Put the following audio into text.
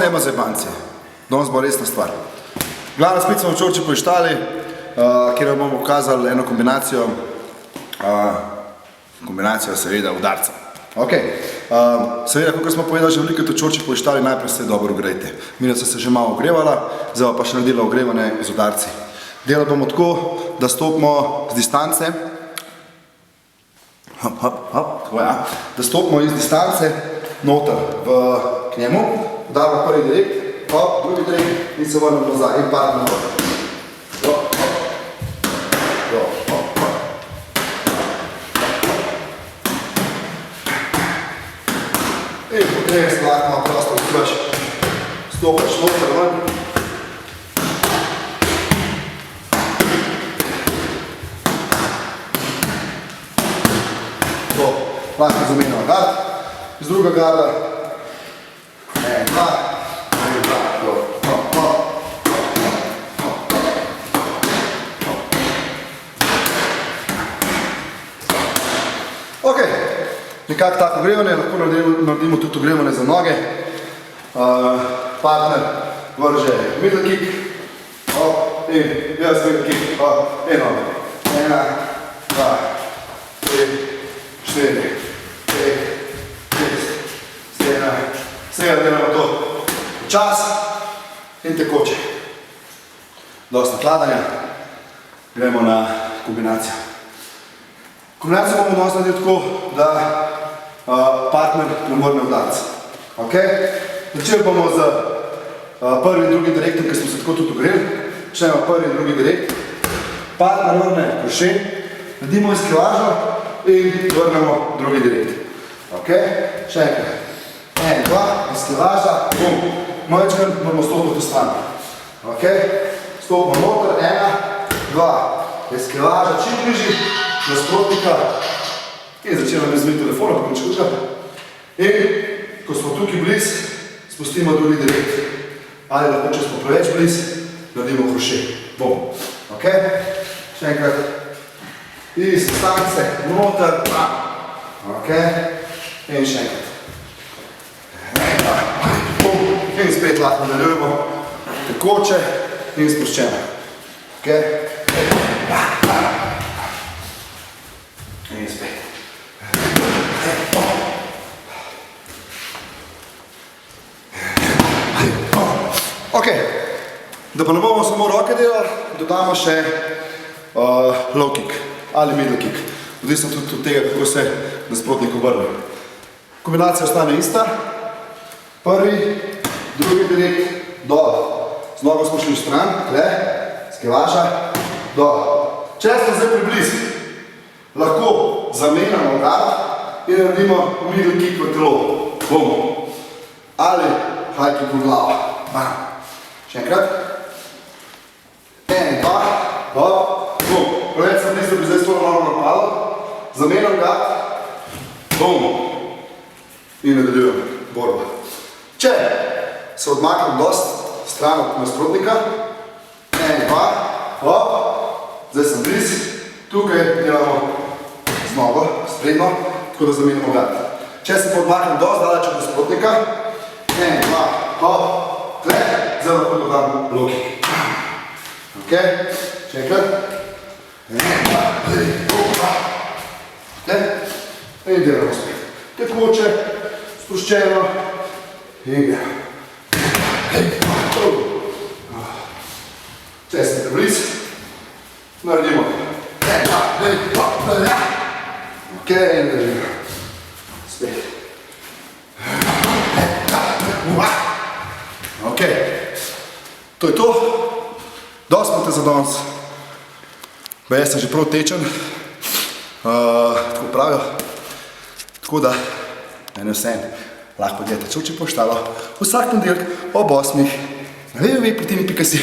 nema zebanci. Danes bo resna stvar. Glavno spet smo v Čorči poštali, kjer vam bomo pokazali eno kombinacijo, seveda udarca. Seveda, kot smo povedali že veliko v Čorči poštali, najprej se dobro ogrejte. Mina so se že malo ogrevala, zdaj pa še naredila ogrevanje z udarci. Delali bomo tako, da stopimo z distance, da stopimo iz distance noter k njemu, damo prvi direkt, drugi direkt in se vrnemo nazaj in pademo noter. In potem se lahko malo prosto odkrivaš, stopaš noter ven. Lahko zamenjamo gard, z druga garda, en, dva, Ok, nekako tako ogrevanje, lahko naredimo tudi ogrevanje za noge. Partner vrže middle kick, in jaz middle kick, eno, ena, dva, tri, 4, 5, 6, 7, vsega delamo to čas in tekoče. Dosti nakladanja, gremo na kombinacijo. Kombinacijo bomo danes naredili tako, da partner ne vrne udarec. Začeli bomo z prvim in drugim direktom, ki smo se tako tudi ogreli. Začnemo prvi in drugi direkt. Partner vrne kroše, naredimo izkilažo in vrnemo drugi direkt. Še enkrat. En, dva, izkilaža, bum. Majčkar moramo stopiti v stran. Stopimo noter, ena, dva. Izkilaža čim bližji, nasprotnika. In začela mi zmeti telefona, pa končutka. In, ko smo tukaj bliz, spustimo drugi direkt. Ali lahko, če smo preveč bliz, naredimo kroše. Bum. Še enkrat. Iz distance, noter, in še enkrat. In spet lahko nadaljujemo, tekoče in spuščeno. In spet. Da pa ne bomo samo roke delali, dodamo še low kick ali middle kick. Odvisno tudi od tega, kako se nasprotnik obrne. Kombinacija ostane ista. Prvi, drugi direkt, dol. Z nogo smo šli v stran, tle, skilaža, dol. Če smo zdaj pribliz, lahko zamenjamo gard in naredimo middle kick v telo. Bum. Ali high kick v glavo. Bam. Še enkrat. En, dva, hop, bum. Preveč sem blizu, da bi zdaj s to malo napadal. Zamenjam gard. Bum. In nadaljujem borba. Če se odmaknem dosti stran od nasprotnika, en, dva, hop, zdaj sem bliz, tukaj delamo z nogo, spredno, tako da zamenjamo gard. Če se odmaknem dosti daleč od nasprotnika, en, dva, hop, tle, zdaj lahko dodam low kick. Še enkrat. En, dva, tri, tle, in delamo spet. Tekoče, spuščeno in gremo. Če sem prebliz, naredimo. In naredimo. Spet. To je to. Dosti smo te za danes. Jaz sem že prav tečen. Tako pravijo. Tako da, meni vsem, lahko gledate Čorči poštalo vsak ponedeljek ob 8. na www.protini.si.